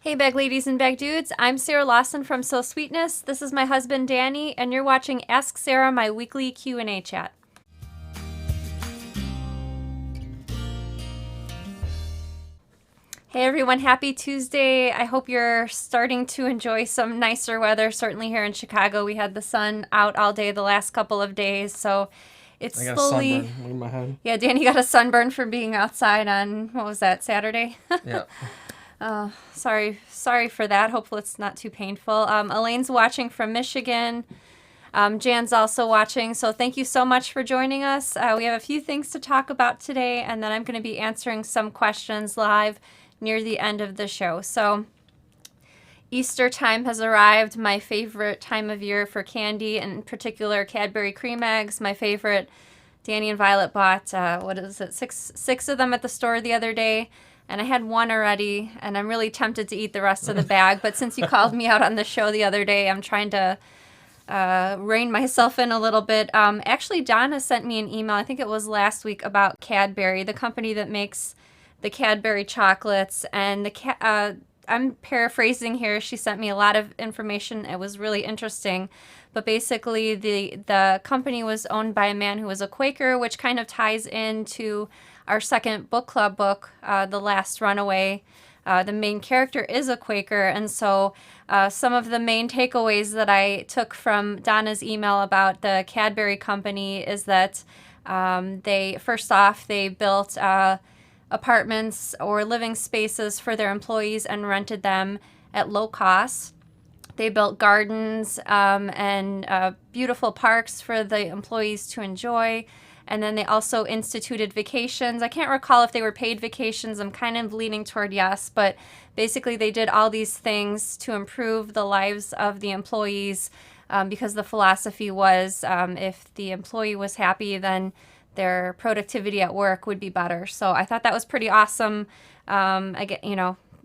Hey bag ladies and bag dudes, I'm Sarah Lawson from So Sweetness. This is my husband Danny, and you're watching Ask Sarah, my weekly Q&A chat. Hey everyone, happy Tuesday. I hope you're starting to enjoy some nicer weather. Certainly here in Chicago, we had the sun out all day the last couple of days, so it's I got a slowly... sunburn in my head. Yeah, Danny got a sunburn from being outside on, what was that, Saturday? Yeah. Sorry for that. Hopefully it's not too painful. Elaine's watching from Michigan. Jan's also watching, so thank you so much for joining us. We have a few things to talk about today, and then I'm going to be answering some questions live near the end of the show. So Easter time has arrived, my favorite time of year for candy, in particular Cadbury cream eggs, my favorite. Danny and Violet bought, six of them at the store the other day. And I had one already, and I'm really tempted to eat the rest of the bag. But since you called me out on the show the other day, I'm trying to rein myself in a little bit. Actually, Donna sent me an email, I think it was last week, about Cadbury, the company that makes the Cadbury chocolates. And I'm paraphrasing here. She sent me a lot of information. It was really interesting. But basically, the company was owned by a man who was a Quaker, which kind of ties into our second book club book, The Last Runaway. The main character is a Quaker, and so some of the main takeaways that I took from Donna's email about the Cadbury company is that they built apartments or living spaces for their employees and rented them at low cost. They built gardens and beautiful parks for the employees to enjoy. And then they also instituted vacations. I can't recall if they were paid vacations. I'm kind of leaning toward yes, but basically they did all these things to improve the lives of the employees because the philosophy was if the employee was happy, then their productivity at work would be better. So I thought that was pretty awesome.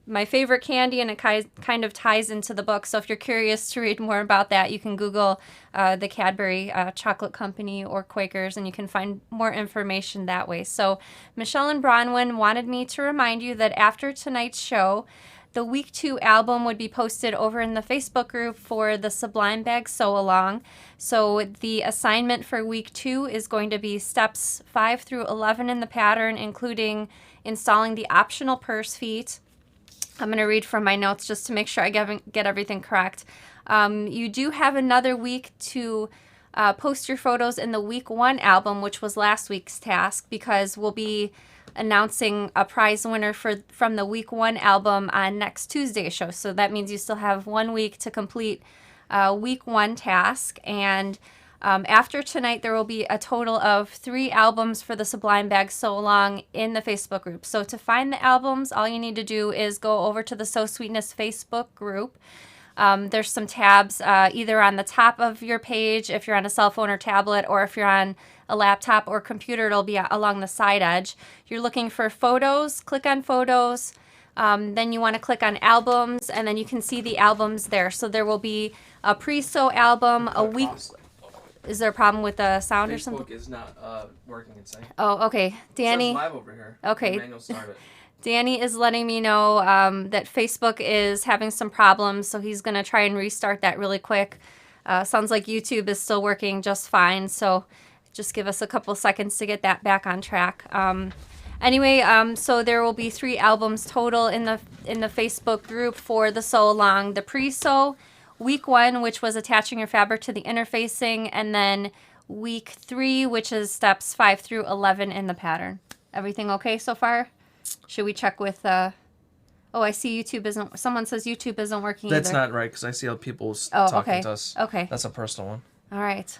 My favorite candy, and it kind of ties into the book. So if you're curious to read more about that, you can Google the Cadbury Chocolate Company or Quakers, and you can find more information that way. So Michelle and Bronwyn wanted me to remind you that after tonight's show, the Week 2 album would be posted over in the Facebook group for the Sublime Bag Sew Along. So the assignment for Week 2 is going to be steps 5 through 11 in the pattern, including installing the optional purse feet. I'm going to read from my notes just to make sure I get everything correct. You do have another week to post your photos in the Week 1 album, which was last week's task, because we'll be announcing a prize winner from the Week 1 album on next Tuesday's show. So that means you still have 1 week to complete Week 1 task. And after tonight, there will be a total of 3 albums for the Sublime Bag Sew Along in the Facebook group. So to find the albums, all you need to do is go over to the So Sweetness Facebook group. There's some tabs either on the top of your page if you're on a cell phone or tablet, or if you're on a laptop or computer, it'll be along the side edge. You're looking for photos, click on photos. Then you want to click on albums, and then you can see the albums there. So there will be a pre-sew album, a week... Is there a problem with the sound or something? Facebook is not working insane. Oh, okay. Danny. It says live over here. Okay. Manual started. Danny is letting me know that Facebook is having some problems, so he's going to try and restart that really quick. Sounds like YouTube is still working just fine, so just give us a couple seconds to get that back on track. So there will be 3 albums total in the Facebook group for the sew along. The pre-sew, Week 1, which was attaching your fabric to the interfacing, and then Week 3, which is steps 5 through 11 in the pattern. Everything okay so far? Should we check with oh, I see YouTube isn't, someone says YouTube isn't working That's either. not right, because I see how people's talking okay. to us. Okay. That's a personal one. All right.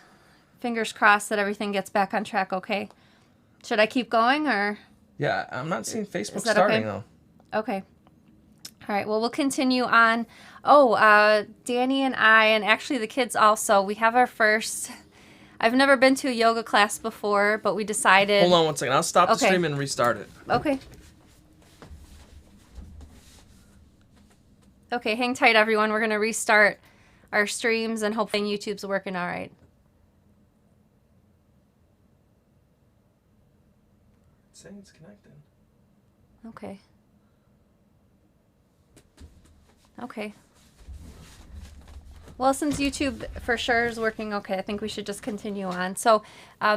Fingers crossed that everything gets back on track okay. Should I keep going, or? Yeah, I'm not seeing Facebook Is that starting, okay? though. Okay. All right, well, we'll continue on. Danny and I, and actually the kids also, we have our first... I've never been to a yoga class before, but we decided... Hold on one second. I'll stop the Okay. stream and restart it. Okay. Okay, hang tight, everyone. We're going to restart our streams, and hopefully YouTube's working all right. It's saying it's connected. Okay. Okay. Well, since YouTube for sure is working okay, I think we should just continue on. So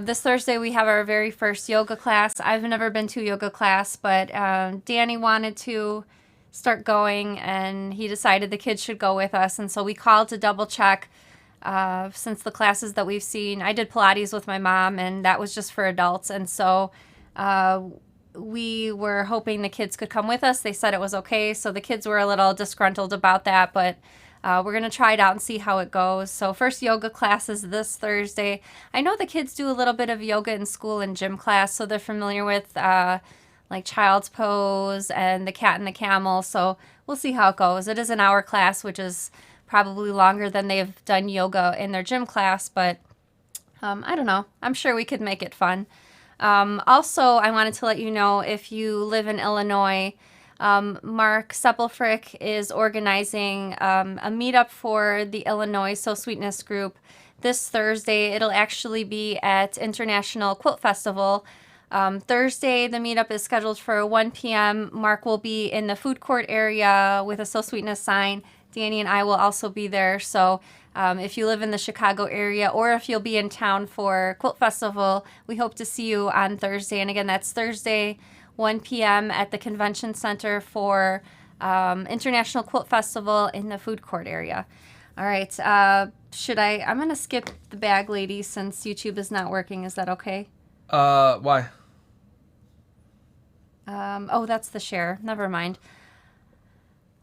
this Thursday we have our very first yoga class. I've never been to a yoga class, but Danny wanted to start going, and he decided the kids should go with us. And so we called to double check since the classes that we've seen. I did Pilates with my mom, and that was just for adults. And so we were hoping the kids could come with us. They said it was okay, so the kids were a little disgruntled about that, but we're going to try it out and see how it goes. So first yoga class is this Thursday. I know the kids do a little bit of yoga in school and gym class, so they're familiar with like child's pose and the cat and the camel. So we'll see how it goes. It is an hour class, which is probably longer than they've done yoga in their gym class, but I don't know. I'm sure we could make it fun. Also, I wanted to let you know, if you live in Illinois, Mark Seppelfrick is organizing a meetup for the Illinois So Sweetness group this Thursday. It'll actually be at International Quilt Festival. Thursday, the meetup is scheduled for 1 p.m. Mark will be in the food court area with a So Sweetness sign. Danny and I will also be there. So if you live in the Chicago area, or if you'll be in town for Quilt Festival, we hope to see you on Thursday. And again, that's Thursday, 1 p.m. at the Convention Center for International Quilt Festival in the food court area. All right. I'm going to skip the bag lady since YouTube is not working. Is that okay? Why? That's the share. Never mind.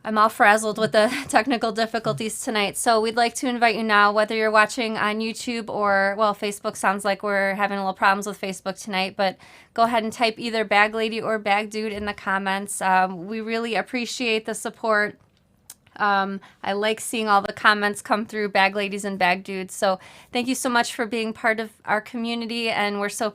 I'm all frazzled with the technical difficulties tonight. So we'd like to invite you now, whether you're watching on YouTube or, well, Facebook. Sounds like we're having a little problems with Facebook tonight, but go ahead and type either Bag Lady or Bag Dude in the comments. We really appreciate the support. I like seeing all the comments come through, Bag Ladies and Bag Dudes. So thank you so much for being part of our community, and we're so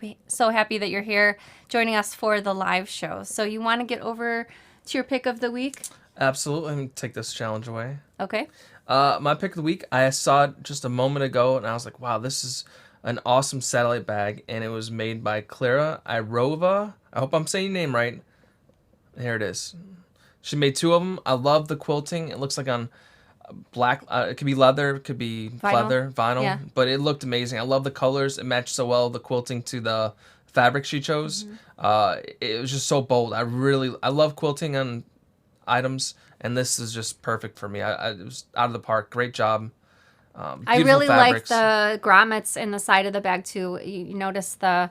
happy that you're here joining us for the live show. So you want to get over to your pick of the week? Absolutely. Let me take this challenge away. Okay. My pick of the week, I saw it just a moment ago, and I was like, wow, this is an awesome satellite bag, and it was made by Clara Irova. I hope I'm saying your name right. Here it is. She made two of them. I love the quilting. It looks like on black. It could be leather. It could be vinyl. Yeah. But it looked amazing. I love the colors. It matched so well, the quilting to the fabric she chose. It was just so bold. I love quilting on items, and this is just perfect for me. It was out of the park. Great job. I really like the grommets in the side of the bag too. You notice the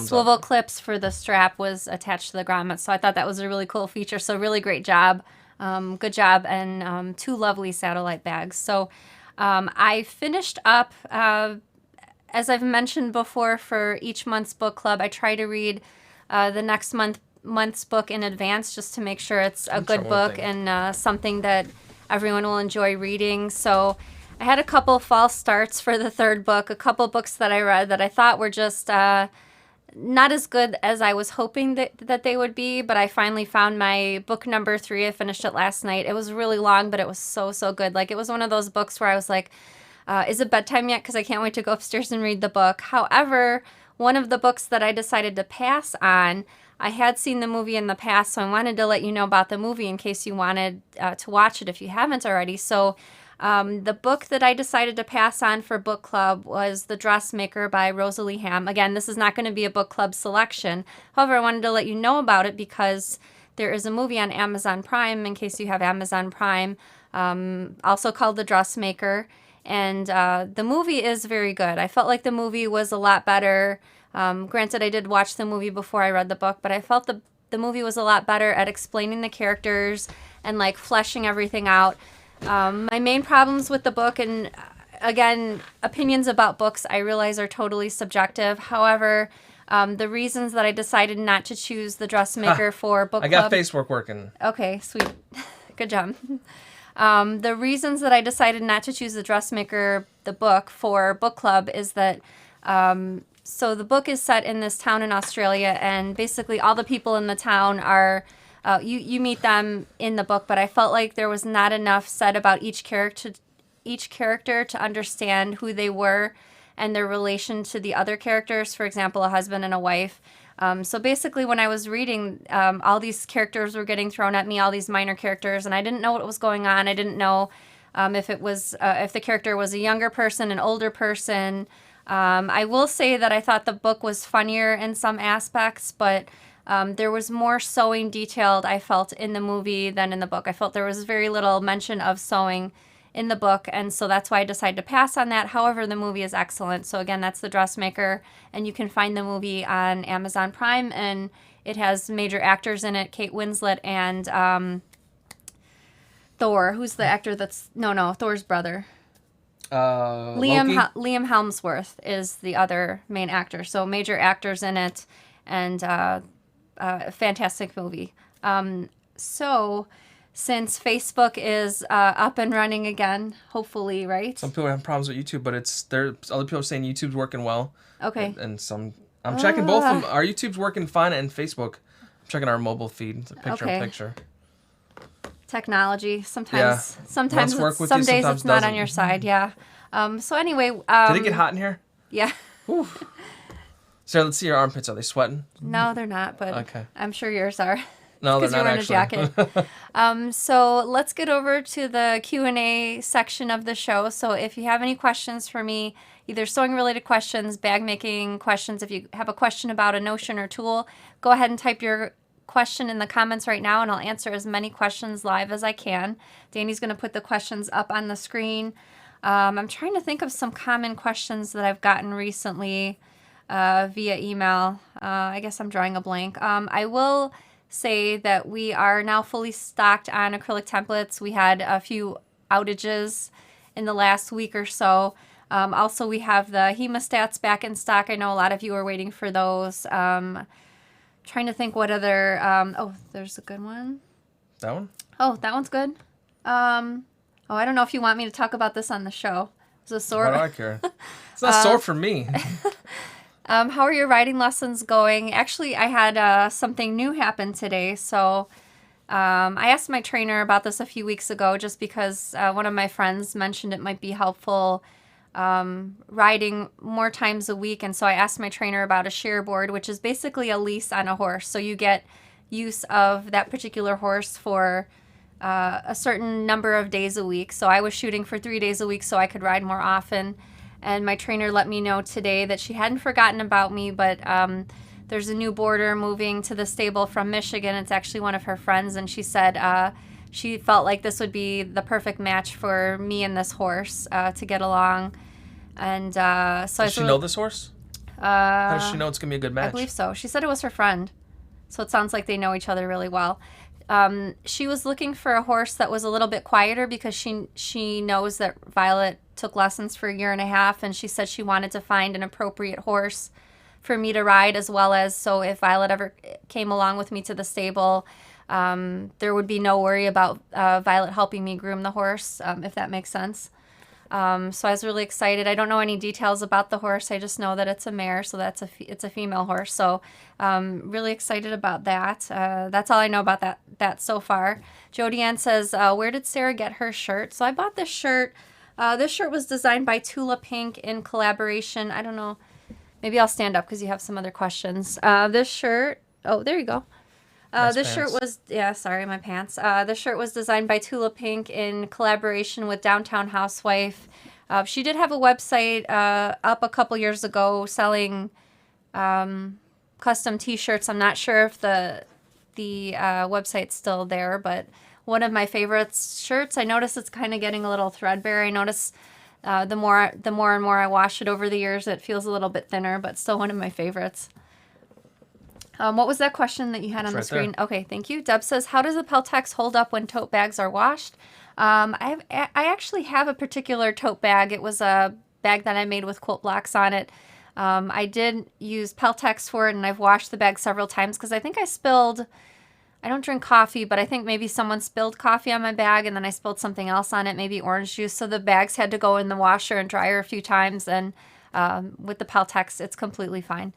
swivel clips for the strap was attached to the grommets, so I thought that was a really cool feature. So really great job. Good job, and two lovely satellite bags. So I finished up, as I've mentioned before, for each month's book club, I try to read the next month's book in advance, just to make sure it's a good book and something that everyone will enjoy reading. So I had a couple false starts for the third book, a couple books that I read that I thought were just not as good as I was hoping that they would be, but I finally found my book number 3. I finished it last night. It was really long, but it was so good. Like, it was one of those books where I was like, is it bedtime yet? Because I can't wait to go upstairs and read the book. However, one of the books that I decided to pass on, I had seen the movie in the past, so I wanted to let you know about the movie in case you wanted to watch it if you haven't already. So the book that I decided to pass on for book club was The Dressmaker by Rosalie Ham. Again, this is not going to be a book club selection. However, I wanted to let you know about it because there is a movie on Amazon Prime, in case you have Amazon Prime, also called The Dressmaker. And the movie is very good. I felt like the movie was a lot better. Granted, I did watch the movie before I read the book, but I felt the movie was a lot better at explaining the characters and like fleshing everything out. My main problems with the book, and again, opinions about books I realize are totally subjective. However, the reasons that I decided not to choose The Dressmaker for book club. I got Facebook working. Okay, sweet. Good job. The reasons that I decided not to choose The Dressmaker, the book, for book club is that so the book is set in this town in Australia, and basically all the people in the town are you meet them in the book, but I felt like there was not enough said about each character to understand who they were and their relation to the other characters. For example, a husband and a wife. So basically, when I was reading, all these characters were getting thrown at me, all these minor characters, and I didn't know what was going on. I didn't know if it was if the character was a younger person, an older person. I will say that I thought the book was funnier in some aspects, but there was more sewing detailed, I felt, in the movie than in the book. I felt there was very little mention of sewing in the book, and so that's why I decided to pass on that. However, the movie is excellent. So again, that's The Dressmaker, and you can find the movie on Amazon Prime, and it has major actors in it, Kate Winslet and Thor. Who's the actor that's... No, Thor's brother. Liam Hemsworth is the other main actor. So major actors in it, and fantastic movie. So since Facebook is up and running again, hopefully, right? Some people have problems with YouTube, but other people saying YouTube's working well. Okay. And some, I'm checking both of them. Our YouTube's working fine, and Facebook. I'm checking our mobile feed. It's a picture in picture. Technology. Sometimes some days sometimes it's not on your side. Yeah. So anyway. Did it get hot in here? Yeah. Sarah, let's see your armpits. Are they sweating? No, they're not, but okay. I'm sure yours are. No, they're not actually. Because you're wearing a jacket. So let's get over to the Q&A section of the show. So if you have any questions for me, either sewing-related questions, bag-making questions, if you have a question about a notion or tool, go ahead and type your question in the comments right now, and I'll answer as many questions live as I can. Danny's going to put the questions up on the screen. I'm trying to think of some common questions that I've gotten recently via email. I guess I'm drawing a blank. I will say that we are now fully stocked on acrylic templates. We had a few outages in the last week or so. Also, we have the hemostats back in stock. I know a lot of you are waiting for those. Trying to think what other... there's a good one. That one? Oh, that one's good. I don't know if you want me to talk about this on the show. It's a sore... Why do I care? It's not sore for me. How are your writing lessons going? Actually, I had something new happen today. So I asked my trainer about this a few weeks ago just because one of my friends mentioned it might be helpful riding more times a week. And so I asked my trainer about a share board, which is basically a lease on a horse. So you get use of that particular horse for a certain number of days a week. So I was shooting for 3 days a week so I could ride more often. And my trainer let me know today that she hadn't forgotten about me, but there's a new boarder moving to the stable from Michigan. It's actually one of her friends, and she said she felt like this would be the perfect match for me and this horse to get along. And so does she know this horse? How does she know it's going to be a good match? I believe so. She said it was her friend. So it sounds like they know each other really well. She was looking for a horse that was a little bit quieter because she knows that Violet took lessons for 1.5 years, and she said she wanted to find an appropriate horse for me to ride, as well as so if Violet ever came along with me to the stable, there would be no worry about Violet helping me groom the horse, if that makes sense. So I was really excited. I don't know any details about the horse. I just know that it's a mare, so it's a female horse. So really excited about that. That's all I know about that so far. Jody Ann says, where did Sarah get her shirt? So I bought this shirt. This shirt was designed by Tula Pink in collaboration. I don't know. Maybe I'll stand up because you have some other questions. This shirt. Oh, there you go. This shirt was, sorry, my pants. This shirt was designed by Tula Pink in collaboration with Downtown Housewife. She did have a website up a couple years ago selling custom t-shirts. I'm not sure if the website's still there, but one of my favorite shirts. I notice it's kind of getting a little threadbare. I notice the more and more I wash it over the years, it feels a little bit thinner, but still one of my favorites. What was that question that you had on the screen? There. Okay, thank you. Deb says, how does the Peltex hold up when tote bags are washed? I actually have a particular tote bag. It was a bag that I made with quilt blocks on it. I did use Peltex for it, and I've washed the bag several times because I think I don't drink coffee, but I think maybe someone spilled coffee on my bag, and then I spilled something else on it, maybe orange juice. So the bags had to go in the washer and dryer a few times, and with the Peltex, it's completely fine.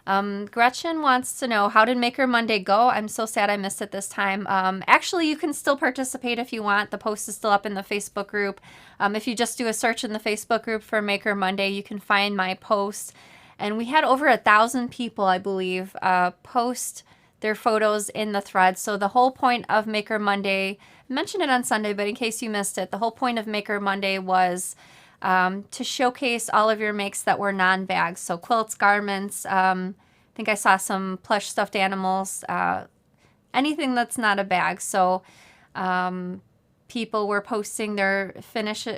Gretchen wants to know, how did Maker Monday go? I'm so sad I missed it this time. Actually, you can still participate if you want. The post is still up in the Facebook group. If you just do a search in the Facebook group for Maker Monday, you can find my post. And we had over 1,000 people, I believe, post their photos in the thread. So the whole point of Maker Monday, I mentioned it on Sunday, but in case you missed it, the whole point of Maker Monday was to showcase all of your makes that were non-bags. So quilts, garments, I think I saw some plush stuffed animals, anything that's not a bag. So people were posting their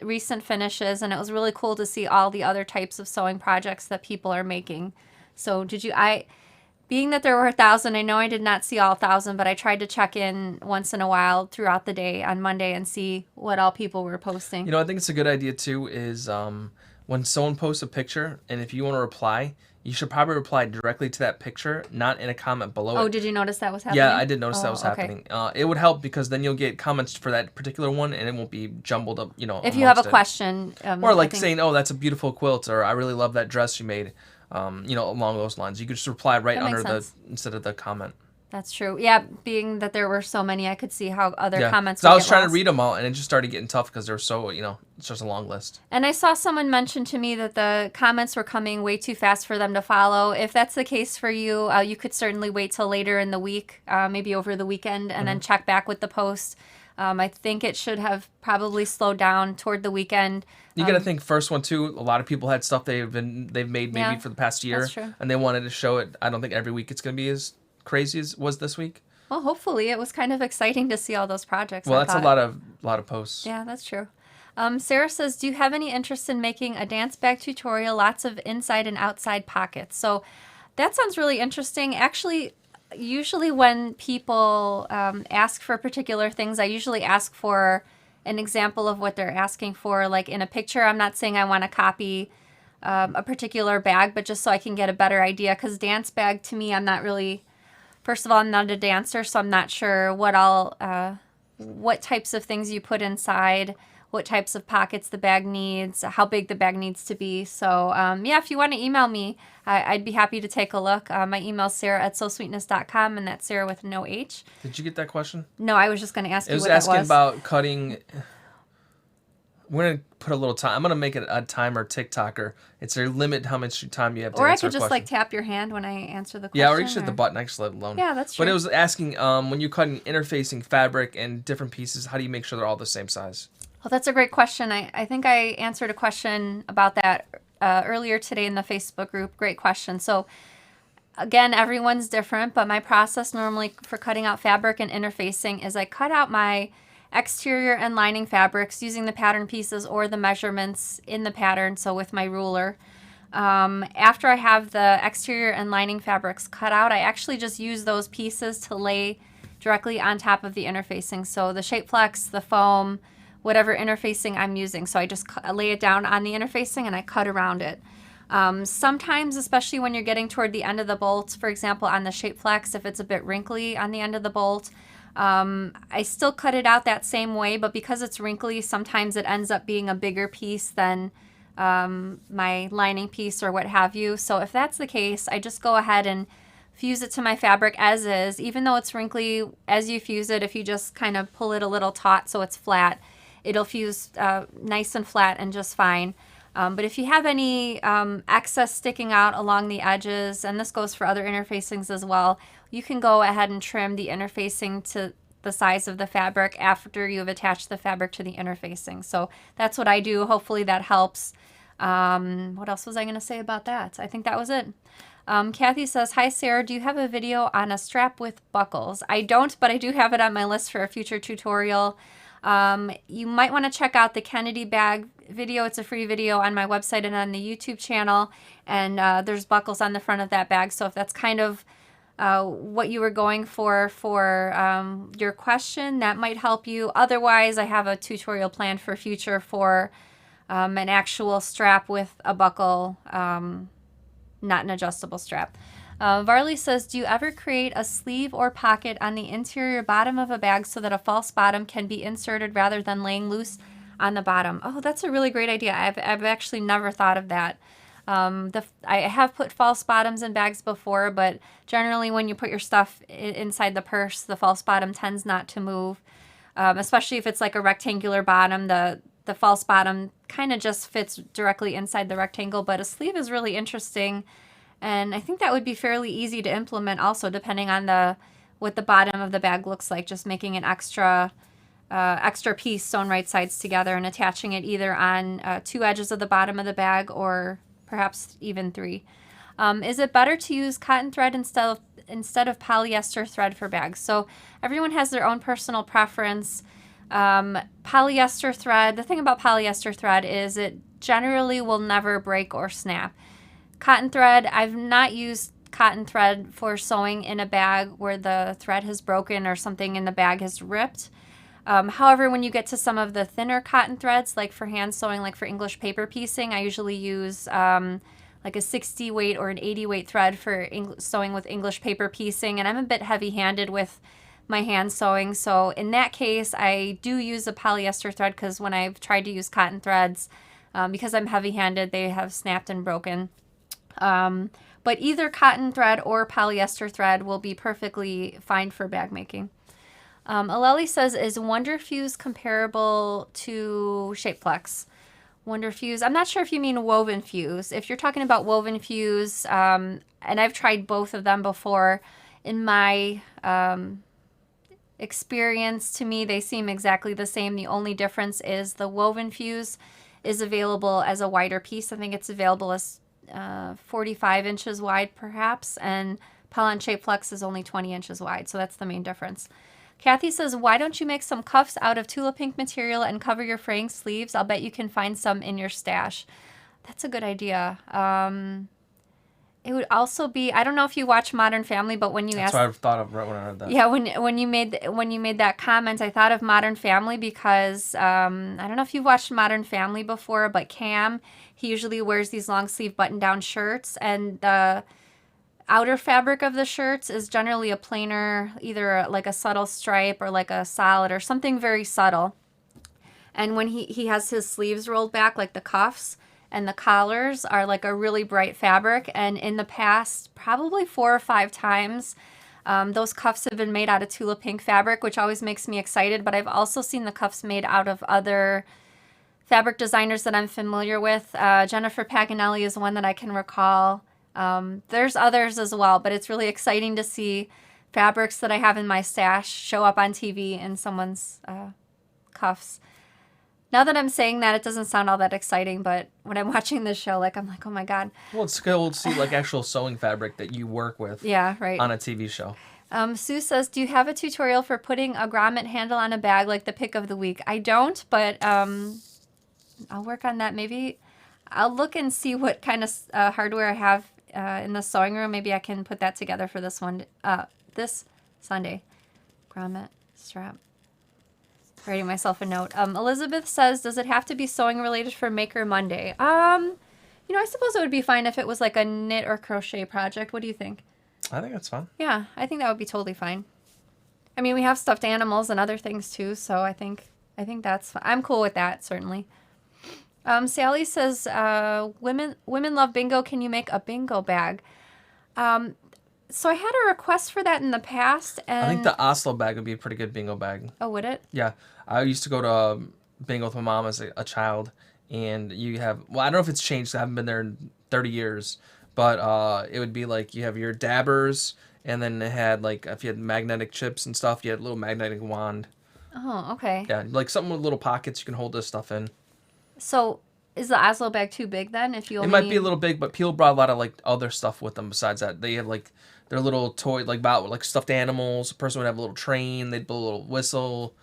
recent finishes, and it was really cool to see all the other types of sewing projects that people are making. So being that there were 1,000, I know I did not see all 1,000, but I tried to check in once in a while throughout the day on Monday and see what all people were posting. You know, I think it's a good idea too is when someone posts a picture, and if you want to reply, you should probably reply directly to that picture, not in a comment below it. Oh, did you notice that was happening? Yeah, I did notice that was okay. happening. It would help because then you'll get comments for that particular one, and it won't be jumbled up, If you have a amongst it. question. Or like saying, oh, that's a beautiful quilt, or I really love that dress you made, along those lines. You could just reply right That under makes sense. instead of the comment. That's true. Yeah, being that there were so many, I could see how other comments So would I was get trying to lost. read them all, and it just started getting tough because they're so, it's just a long list. And I saw someone mention to me that the comments were coming way too fast for them to follow. If that's the case for you, you could certainly wait till later in the week, maybe over the weekend, and then check back with the post. I think it should have probably slowed down toward the weekend. You got to think first one too. A lot of people had stuff they've made maybe Yeah, for the past year, that's true. and they wanted to show it. I don't think every week it's going to be as crazy as was this week. Well, hopefully it was kind of exciting to see all those projects. Well, I that's a thought. lot of posts. Yeah, that's true. Sarah says, do you have any interest in making a dance bag tutorial? Lots of inside and outside pockets. So that sounds really interesting. Actually, usually when people ask for particular things, I usually ask for an example of what they're asking for. Like in a picture, I'm not saying I want to copy a particular bag, but just so I can get a better idea. Because dance bag, to me, I'm not really... First of all, I'm not a dancer, so I'm not sure what types of things you put inside, what types of pockets the bag needs, how big the bag needs to be. So, if you want to email me, I'd be happy to take a look. My email is sarah@sewsweetness.com, and that's Sarah with no H. Did you get that question? No, I was just going to ask you what It was that asking was. about cutting. We're going to put a little time. I'm going to make it a timer TikToker. It's a limit how much time you have to Or I answer could a just question. tap your hand when I answer the question. Yeah, or you should hit the button. I just let it alone. Yeah, that's true. But it was asking when you're cutting interfacing fabric and different pieces, how do you make sure they're all the same size? Well, that's a great question. I think I answered a question about that earlier today in the Facebook group. Great question. So again, everyone's different, but my process normally for cutting out fabric and interfacing is I cut out my exterior and lining fabrics using the pattern pieces or the measurements in the pattern, so with my ruler. After I have the exterior and lining fabrics cut out, I actually just use those pieces to lay directly on top of the interfacing. So the shape flex, the foam, whatever interfacing I'm using. So I just lay it down on the interfacing and I cut around it. Sometimes, especially when you're getting toward the end of the bolt, for example, on the shape flex, if it's a bit wrinkly on the end of the bolt, I still cut it out that same way, but because it's wrinkly, sometimes it ends up being a bigger piece than my lining piece or what have you. So if that's the case, I just go ahead and fuse it to my fabric as is. Even though it's wrinkly, as you fuse it, if you just kind of pull it a little taut so it's flat, it'll fuse nice and flat and just fine. But if you have any excess sticking out along the edges, and this goes for other interfacings as well, you can go ahead and trim the interfacing to the size of the fabric after you've attached the fabric to the interfacing. So that's what I do. Hopefully that helps. What else was I going to say about that? I think that was it. Kathy says, hi Sarah, do you have a video on a strap with buckles? I don't, but I do have it on my list for a future tutorial. You might want to check out the Kennedy bag video. It's a free video on my website and on the YouTube channel, and there's buckles on the front of that bag. So if that's kind of what you were going for your question, that might help you. Otherwise, I have a tutorial planned for future for an actual strap with a buckle, not an adjustable strap. Varley says, do you ever create a sleeve or pocket on the interior bottom of a bag so that a false bottom can be inserted rather than laying loose on the bottom? Oh, that's a really great idea. I've actually never thought of that. I have put false bottoms in bags before, but generally when you put your stuff inside the purse, the false bottom tends not to move, especially if it's like a rectangular bottom. The false bottom kind of just fits directly inside the rectangle, but a sleeve is really interesting. And I think that would be fairly easy to implement also, depending on what the bottom of the bag looks like, just making an extra piece sewn right sides together and attaching it either on 2 edges of the bottom of the bag or perhaps even 3. Is it better to use cotton thread instead of polyester thread for bags? So everyone has their own personal preference. Polyester thread, the thing about polyester thread is it generally will never break or snap. Cotton thread, I've not used cotton thread for sewing in a bag where the thread has broken or something in the bag has ripped. However, when you get to some of the thinner cotton threads, like for hand sewing, like for English paper piecing, I usually use like a 60 weight or an 80 weight thread for sewing with English paper piecing, and I'm a bit heavy-handed with my hand sewing, so in that case, I do use a polyester thread because when I've tried to use cotton threads, because I'm heavy-handed, they have snapped and broken. But either cotton thread or polyester thread will be perfectly fine for bag making. Aleli says, is Wonder Fuse comparable to Shapeflex? Wonder Fuse, I'm not sure if you mean Woven Fuse. If you're talking about Woven Fuse, and I've tried both of them before, in my experience, to me, they seem exactly the same. The only difference is the Woven Fuse is available as a wider piece. I think it's available as 45 inches wide, perhaps, and Pellon Shapeflex is only 20 inches wide, so that's the main difference. Kathy says, why don't you make some cuffs out of Tula Pink material and cover your fraying sleeves? I'll bet you can find some in your stash. That's a good idea. It would also be, I don't know if you watch Modern Family, but when you That's what I thought of right when I heard that. Yeah, when you made that comment, I thought of Modern Family because I don't know if you've watched Modern Family before, but Cam, he usually wears these long sleeve button down shirts, and the outer fabric of the shirts is generally a plainer, either like a subtle stripe or like a solid or something very subtle. And when he has his sleeves rolled back, like the cuffs, and the collars are like a really bright fabric. And in the past, probably 4 or 5 times, those cuffs have been made out of Tula Pink fabric, which always makes me excited. But I've also seen the cuffs made out of other fabric designers that I'm familiar with. Jennifer Paganelli is one that I can recall. There's others as well, but it's really exciting to see fabrics that I have in my stash show up on TV in someone's cuffs. Now that I'm saying that, it doesn't sound all that exciting, but when I'm watching this show, I'm like, oh my God. Well, it's cool to see like actual sewing fabric that you work with. Yeah, right. On a TV show. Sue says, do you have a tutorial for putting a grommet handle on a bag like the pick of the week? I don't, but I'll work on that. Maybe I'll look and see what kind of hardware I have in the sewing room. Maybe I can put that together for this one, this Sunday. Grommet strap. Writing myself a note. Elizabeth says, does it have to be sewing related for Maker Monday? I suppose it would be fine if it was like a knit or crochet project. What do you think? I think that's fun. Yeah, I think that would be totally fine. I mean, we have stuffed animals and other things too, so I think that's fine. I'm cool with that, certainly. Sally says, women love bingo. Can you make a bingo bag? So I had a request for that in the past, and I think the Oslo bag would be a pretty good bingo bag. Oh, would it? Yeah, I used to go to bingo with my mom as a child, and you have, well, I don't know if it's changed. I haven't been there in 30 years, but it would be like you have your dabbers, and then it had like if you had magnetic chips and stuff, you had a little magnetic wand. Oh, okay. Yeah, like something with little pockets you can hold this stuff in. So is the Oslo bag too big then? If you only It might be a little big, but people brought a lot of like other stuff with them besides that. They had like their little toy, like stuffed animals. A person would have a little train. They'd blow a little whistle.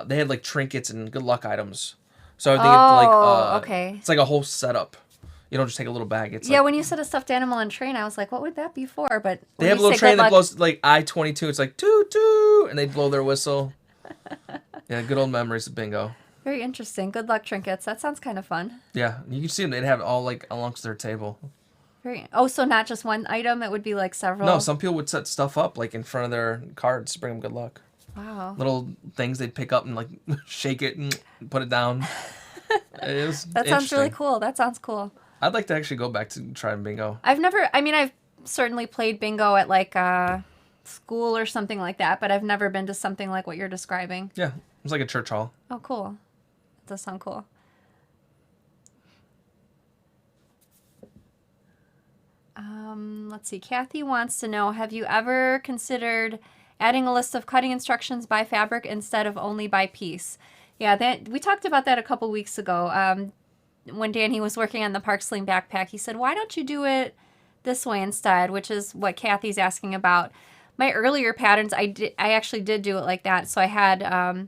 They had like trinkets and good luck items. So they had like okay. It's like a whole setup. You don't just take a little bag. It's when you said a stuffed animal and train, I was like, what would that be for? But they have a little train that blows like I-22. It's like toot toot, and they blow their whistle. Yeah, good old memories of bingo. Very interesting. Good luck trinkets. That sounds kind of fun. Yeah, you can see them. They'd have it all like amongst their table. So not just one item. It would be like several. No, some people would set stuff up like in front of their cards to bring them good luck. Wow. Little things they'd pick up and like shake it and put it down. That sounds really cool. That sounds cool. I'd like to actually go back to trying bingo. I've certainly played bingo at like school or something like that, but I've never been to something like what you're describing. Yeah, it was like a church hall. Oh, cool. That does sound cool. Let's see. Kathy wants to know, have you ever considered adding a list of cutting instructions by fabric instead of only by piece? Yeah, that we talked about that a couple weeks ago. When Danny was working on the Park Sling backpack, he said, why don't you do it this way instead, which is what Kathy's asking about. My earlier patterns, I actually did do it like that. So I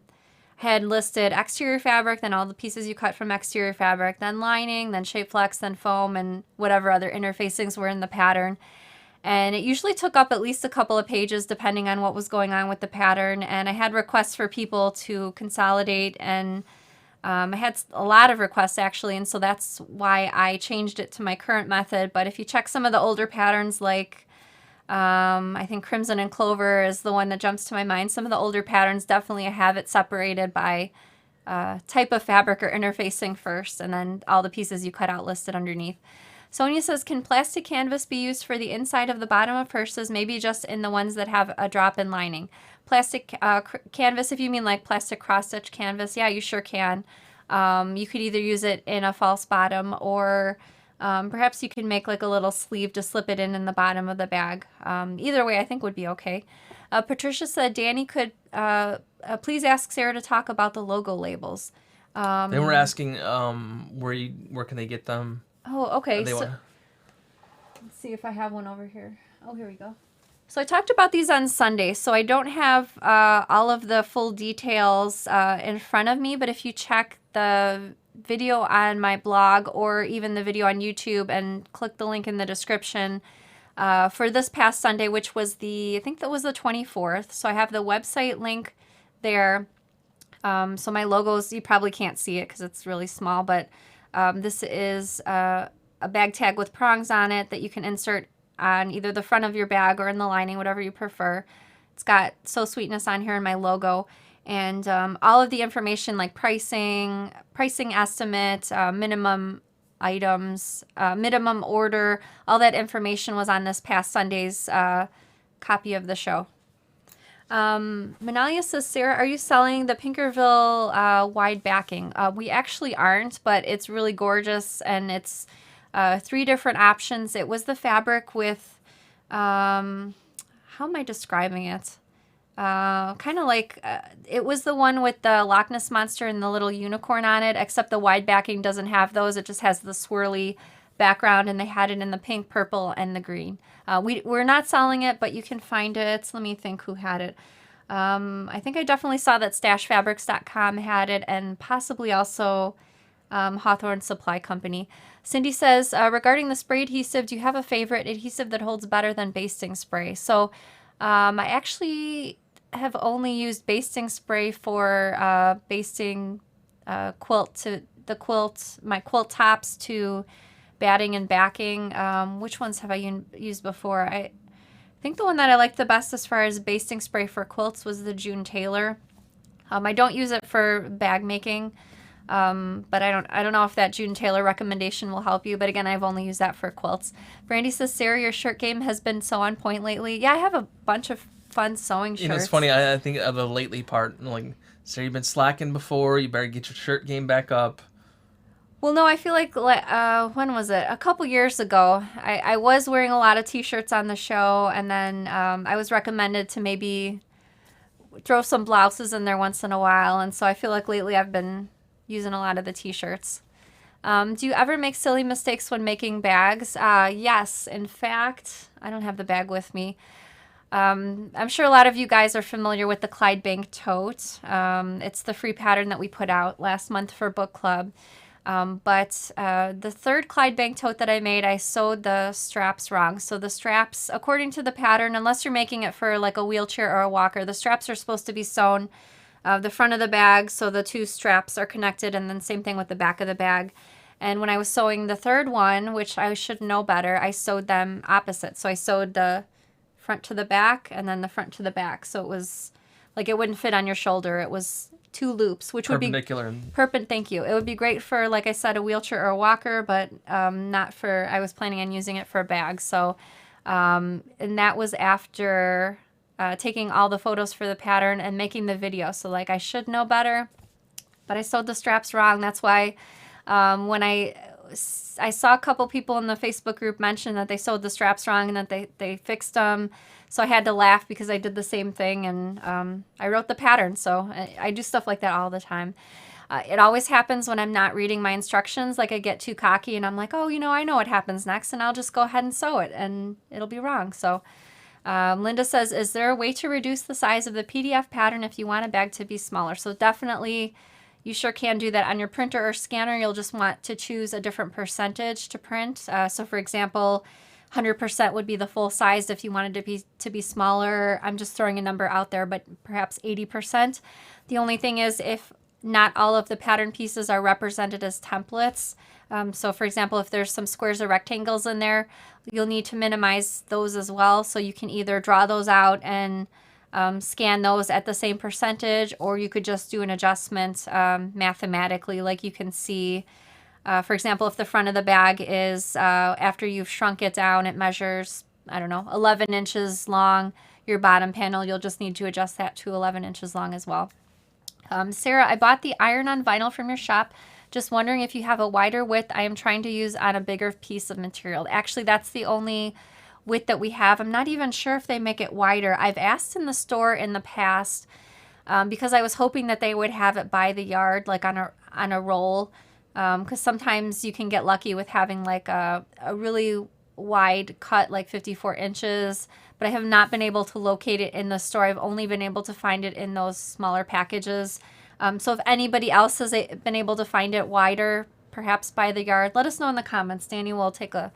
had listed exterior fabric, then all the pieces you cut from exterior fabric, then lining, then shape flex, then foam, and whatever other interfacings were in the pattern. And it usually took up at least a couple of pages depending on what was going on with the pattern. And I had requests for people to consolidate, and I had a lot of requests actually, and so that's why I changed it to my current method. But if you check some of the older patterns, like I think Crimson and Clover is the one that jumps to my mind. Some of the older patterns definitely have it separated by type of fabric or interfacing first, and then all the pieces you cut out listed underneath. Sonia says, can plastic canvas be used for the inside of the bottom of purses, maybe just in the ones that have a drop-in lining? Plastic canvas, if you mean like plastic cross-stitch canvas, yeah, you sure can. You could either use it in a false bottom, or perhaps you can make like a little sleeve to slip it in the bottom of the bag. Either way, I think would be okay. Patricia said, Danny could please ask Sarah to talk about the logo labels. They were asking where can they get them? Oh, okay. So, let's see if I have one over here. Oh, here we go. So I talked about these on Sunday, so I don't have all of the full details in front of me, but if you check the video on my blog or even the video on YouTube and click the link in the description for this past Sunday, which was I think that was the 24th, so I have the website link there. So my logos, you probably can't see it because it's really small, but this is a bag tag with prongs on it that you can insert on either the front of your bag or in the lining, whatever you prefer. It's got So Sweetness on here and my logo, and all of the information like pricing estimate, minimum items, minimum order, all that information was on this past Sunday's copy of the show. Manalia says, Sarah, are you selling the Pinkerville wide backing? We actually aren't, but it's really gorgeous, and it's 3 different options. It was the fabric with, how am I describing it? Kind of like, it was the one with the Loch Ness Monster and the little unicorn on it, except the wide backing doesn't have those. It just has the swirly background, and they had it in the pink, purple, and the green. We're not selling it, but you can find it. Let me think who had it. I think I definitely saw that stashfabrics.com had it, and possibly also Hawthorne Supply Company. Cindy says, regarding the spray adhesive, do you have a favorite adhesive that holds better than basting spray? So I actually have only used basting spray for basting my quilt tops to batting and backing. Which ones have I used before? I think the one that I liked the best as far as basting spray for quilts was the June Taylor. I don't use it for bag making, but I don't know if that June Taylor recommendation will help you. But again, I've only used that for quilts. Brandy says, Sarah, your shirt game has been so on point lately. Yeah, I have a bunch of fun sewing shirts. You know, it's funny. I think of the lately part. Like, Sarah, you've been slacking before. You better get your shirt game back up. Well, no, I feel like, when was it? A couple years ago, I was wearing a lot of t-shirts on the show, and then I was recommended to maybe throw some blouses in there once in a while, and so I feel like lately I've been using a lot of the t-shirts. Do you ever make silly mistakes when making bags? Yes. In fact, I don't have the bag with me. I'm sure a lot of you guys are familiar with the Clydebank tote. It's the free pattern that we put out last month for book club. But the third Clydebank tote that I made, I sewed the straps wrong. So the straps, according to the pattern, unless you're making it for like a wheelchair or a walker, the straps are supposed to be sewn the front of the bag, so the 2 straps are connected, and then same thing with the back of the bag. And when I was sewing the third one, which I should know better, I sewed them opposite. So I sewed the front to the back and then the front to the back. So it was like it wouldn't fit on your shoulder. It was 2 loops, which would be perpendicular. Thank you. It would be great for, like I said, a wheelchair or a walker, but not for. I was planning on using it for a bag. So, and that was after taking all the photos for the pattern and making the video. So, like, I should know better, but I sewed the straps wrong. That's why when I I saw a couple people in the Facebook group mention that they sewed the straps wrong and that they fixed them. So I had to laugh because I did the same thing, and I wrote the pattern. So I do stuff like that all the time. It always happens when I'm not reading my instructions. Like I get too cocky and I'm like, oh, I know what happens next, and I'll just go ahead and sew it, and it'll be wrong. So Linda says, is there a way to reduce the size of the PDF pattern if you want a bag to be smaller? So definitely, you sure can do that on your printer or scanner. You'll just want to choose a different percentage to print. So for example, 100% would be the full size if you wanted to be smaller. I'm just throwing a number out there, but perhaps 80%. The only thing is, if not all of the pattern pieces are represented as templates. So for example, if there's some squares or rectangles in there, you'll need to minimize those as well. So you can either draw those out and scan those at the same percentage, or you could just do an adjustment mathematically. Like you can see, for example, if the front of the bag is, after you've shrunk it down, it measures, I don't know, 11 inches long. Your bottom panel, you'll just need to adjust that to 11 inches long as well. Sarah, I bought the iron-on vinyl from your shop. Just wondering if you have a wider width I am trying to use on a bigger piece of material. Actually, that's the only width that we have. I'm not even sure if they make it wider. I've asked in the store in the past because I was hoping that they would have it by the yard, like on a roll. Because sometimes you can get lucky with having like a really wide cut, like 54 inches, but I have not been able to locate it in the store. I've only been able to find it in those smaller packages. So if anybody else has been able to find it wider, perhaps by the yard, let us know in the comments. Danny will take a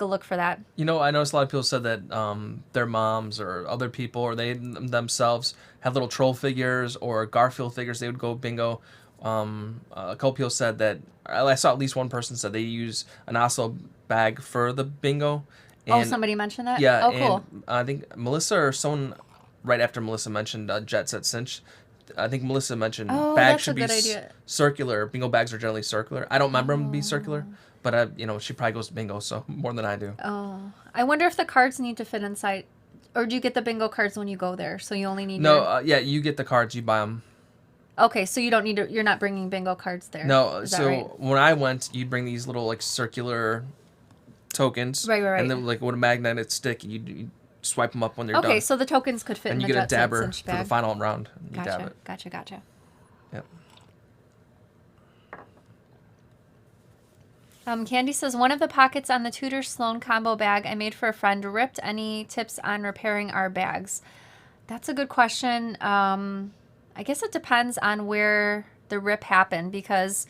look for that. I noticed a lot of people said that their moms or other people or they themselves had little troll figures or Garfield figures. They would go bingo. A couple people said that, I saw at least one person said they use an Oslo bag for the bingo. And, somebody mentioned that? Yeah. Oh, cool. And I think Melissa or someone right after Melissa mentioned Jet Set Cinch. I think Melissa mentioned bags should be circular. Bingo bags are generally circular. I don't remember them to be circular, but she probably goes to bingo, so more than I do. Oh, I wonder if the cards need to fit inside, or do you get the bingo cards when you go there? So you only need yeah, you get the cards, you buy them. Okay, so you don't need to. You're not bringing bingo cards there. No, Is so that right? when I went, you'd bring these little like circular tokens, right, and then like with a magnetic stick, you swipe them up when they're done. Okay, so the tokens could fit and in you the get a dabber Cinch for bag. the final round. You dab it. Gotcha. Yep. Candy says, one of the pockets on the Tudor Sloan combo bag I made for a friend ripped. Any tips on repairing our bags? That's a good question. I guess it depends on where the rip happened, because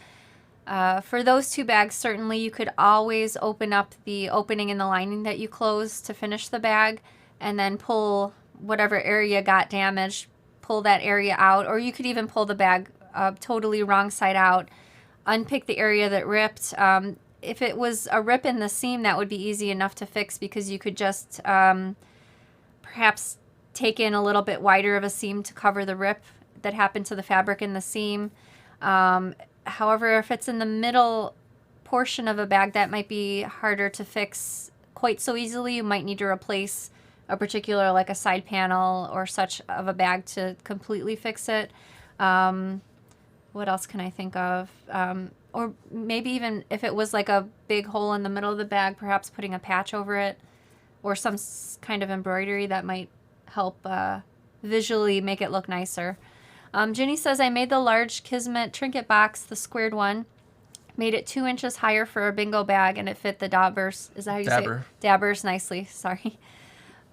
for those two bags, certainly you could always open up the opening in the lining that you closed to finish the bag, and then pull whatever area got damaged, pull that area out, or you could even pull the bag totally wrong side out, unpick the area that ripped. If it was a rip in the seam, that would be easy enough to fix, because you could just perhaps take in a little bit wider of a seam to cover the rip that happened to the fabric in the seam. However, if it's in the middle portion of a bag, that might be harder to fix quite so easily. You might need to replace a particular, like a side panel or such of a bag to completely fix it. What else can I think of? Or maybe even if it was like a big hole in the middle of the bag, perhaps putting a patch over it, or some kind of embroidery that might help visually make it look nicer. Ginny says, I made the large Kismet trinket box, the squared one, made it 2 inches higher for a bingo bag, and it fit the dabbers. Is that how you say it? Dabbers nicely. Sorry.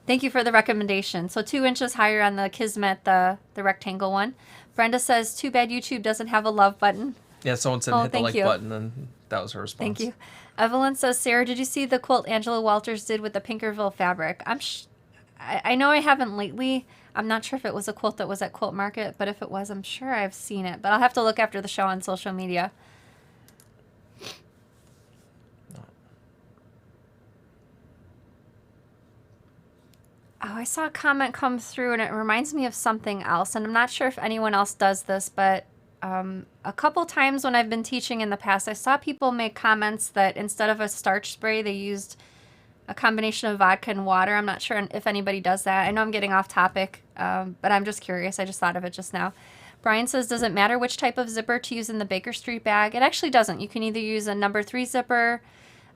Thank you for the recommendation. So 2 inches higher on the Kismet, the rectangle one. Brenda says, too bad YouTube doesn't have a love button. Yeah, someone said hit the like button, and that was her response. Thank you. Evelyn says, Sarah, did you see the quilt Angela Walters did with the Pinkerville fabric? I know I haven't lately. I'm not sure if it was a quilt that was at Quilt Market, but if it was, I'm sure I've seen it. But I'll have to look after the show on social media. Oh, I saw a comment come through, and it reminds me of something else. And I'm not sure if anyone else does this, but a couple times when I've been teaching in the past, I saw people make comments that instead of a starch spray, they used a combination of vodka and water. I'm not sure if anybody does that. I know I'm getting off topic, but I'm just curious. I just thought of it just now. Brian says, does it matter which type of zipper to use in the Baker Street bag? It actually doesn't. You can either use a number 3 zipper,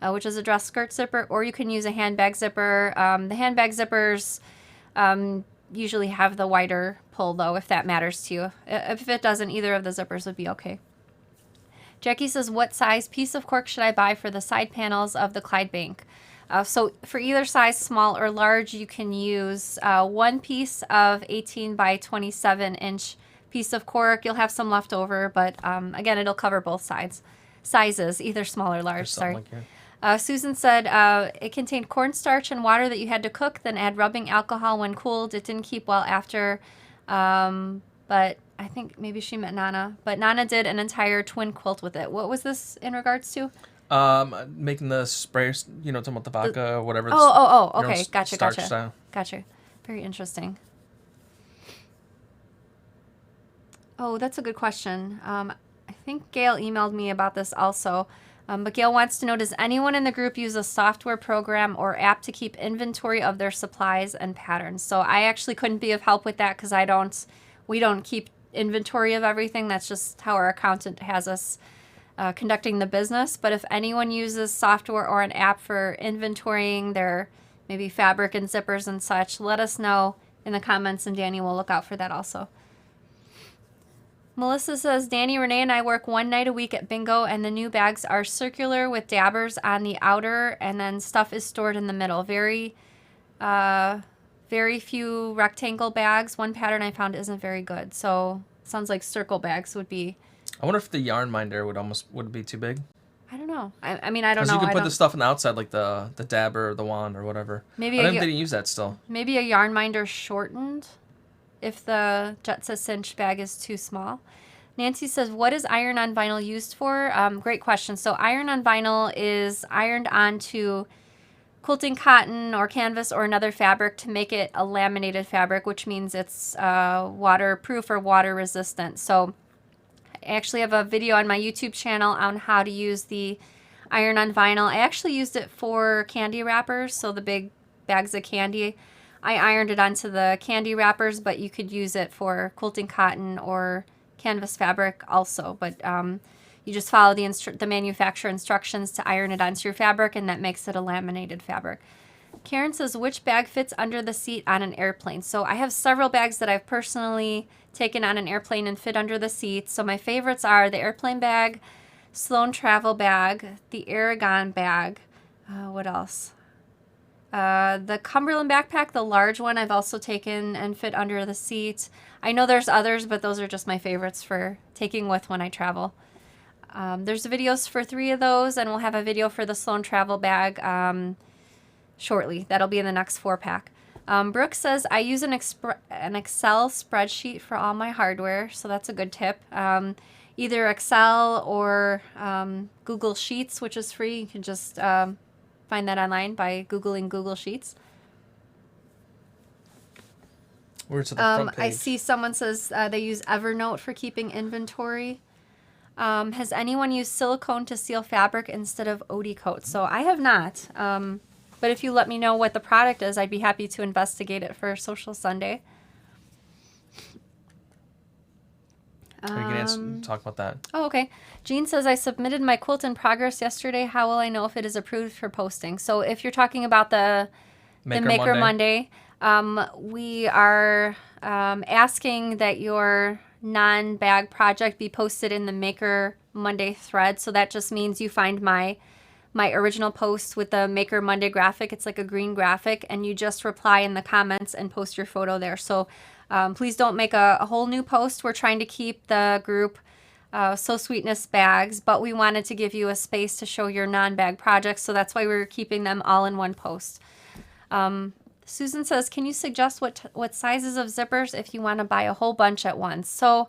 which is a dress skirt zipper, or you can use a handbag zipper. The handbag zippers usually have the wider pull, though, if that matters to you. If it doesn't, either of the zippers would be okay. Jackie says, what size piece of cork should I buy for the side panels of the Clyde Bank? So for either size, small or large, you can use one piece of 18 by 27 inch piece of cork. You'll have some left over, but again, it'll cover both sizes, either small or large. Sorry. Susan said it contained cornstarch and water that you had to cook, then add rubbing alcohol when cooled. It didn't keep well after, but I think maybe she meant Nana. But Nana did an entire twin quilt with it. What was this in regards to? Making the spray, talking about the vodka or whatever. Okay. Gotcha. Style. Gotcha. Very interesting. Oh, that's a good question. I think Gail emailed me about this also. But Gail wants to know, does anyone in the group use a software program or app to keep inventory of their supplies and patterns? So I actually couldn't be of help with that because we don't keep inventory of everything. That's just how our accountant has us conducting the business. But if anyone uses software or an app for inventorying their maybe fabric and zippers and such, let us know in the comments and Danny will look out for that also. Melissa says, Danny, Renee, and I work one night a week at Bingo, and the new bags are circular with dabbers on the outer, and then stuff is stored in the middle. Very few rectangle bags. One pattern I found isn't very good, so sounds like circle bags would be. I wonder if the yarn minder would be too big. I don't know. I mean, I don't know. Because you can put the stuff on the outside, like the dabber or the wand or whatever. Maybe I don't think they use that still. Maybe a yarn minder shortened if the Jetsa cinch bag is too small. Nancy says, what is iron on vinyl used for? Great question. So iron on vinyl is ironed onto quilting cotton or canvas or another fabric to make it a laminated fabric, which means it's waterproof or water resistant. So I actually have a video on my YouTube channel on how to use the iron on vinyl. I actually used it for candy wrappers, so the big bags of candy. I ironed it onto the candy wrappers, but you could use it for quilting cotton or canvas fabric also. But you just follow the manufacturer instructions to iron it onto your fabric, and that makes it a laminated fabric. Karen says, which bag fits under the seat on an airplane? So I have several bags that I've personally taken on an airplane and fit under the seat. So my favorites are the airplane bag, Sloan travel bag, the Aragon bag. What else? The Cumberland backpack, the large one, I've also taken and fit under the seat. I know there's others, but those are just my favorites for taking with when I travel. There's videos for 3 of those, and we'll have a video for the Sloan travel bag shortly. That'll be in the next 4-pack. Brooke says, I use an Excel spreadsheet for all my hardware, so that's a good tip. Either Excel or Google Sheets, which is free. You can just find that online by Googling Google Sheets. Where's the front page? I see someone says they use Evernote for keeping inventory. Has anyone used silicone to seal fabric instead of OD coat? So I have not. But if you let me know what the product is, I'd be happy to investigate it for Social Sunday. You can talk about that. Oh, okay. Jean says, I submitted my quilt in progress yesterday. How will I know if it is approved for posting? So if you're talking about the Maker Monday, we are asking that your non-bag project be posted in the Maker Monday thread. So that just means you find my original post with the Maker Monday graphic. It's like a green graphic, and you just reply in the comments and post your photo there. So please don't make a whole new post. We're trying to keep the group So Sweetness bags, but we wanted to give you a space to show your non-bag projects, so that's why we're keeping them all in one post. Susan says, can you suggest what sizes of zippers if you want to buy a whole bunch at once? So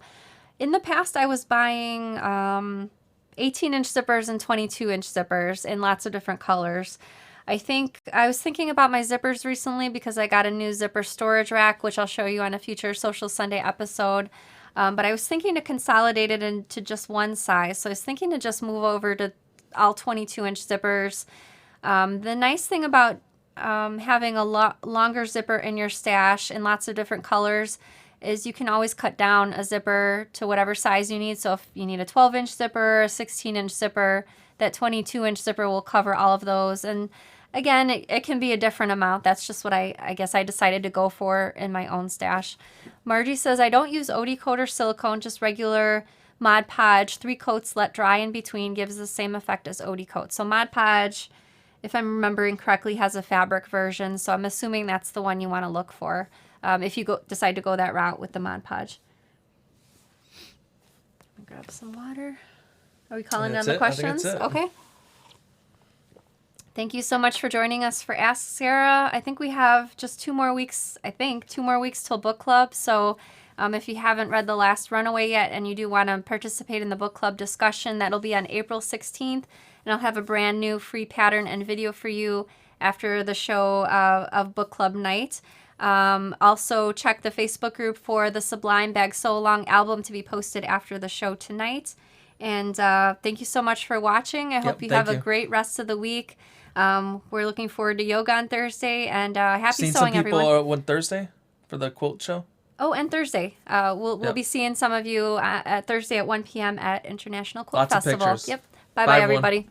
in the past, I was buying 18-inch zippers and 22-inch zippers in lots of different colors. I was thinking about my zippers recently because I got a new zipper storage rack, which I'll show you on a future Social Sunday episode. But I was thinking to consolidate it into just one size. So I was thinking to just move over to all 22-inch zippers. The nice thing about having a longer zipper in your stash in lots of different colors is you can always cut down a zipper to whatever size you need. So if you need a 12-inch zipper, a 16-inch zipper, that 22-inch zipper will cover all of those. And again, it can be a different amount. That's just what I guess I decided to go for in my own stash. Margie says, I don't use OD coat or silicone, just regular Mod Podge. 3 coats let dry in between gives the same effect as OD coat. So Mod Podge, if I'm remembering correctly, has a fabric version. So I'm assuming that's the one you want to look for if you decide to go that route with the Mod Podge. Grab some water. Are we calling on the questions? I think that's it. Okay. Thank you so much for joining us for Ask Sara. I think we have just 2 more weeks, 2 more weeks till book club. So if you haven't read The Last Runaway yet and you do want to participate in the book club discussion, that'll be on April 16th. And I'll have a brand new free pattern and video for you after the show of book club night. Also check the Facebook group for the Sublime Bag Sew Along album to be posted after the show tonight. And thank you so much for watching. I hope you have a great rest of the week. We're looking forward to yoga on Thursday, and happy sewing, everyone. Seen some people on Thursday for the quilt show? Oh, and Thursday. We'll be seeing some of you at Thursday at 1 p.m. at International Quilt Festival. Lots of pictures. Yep. Bye, everybody.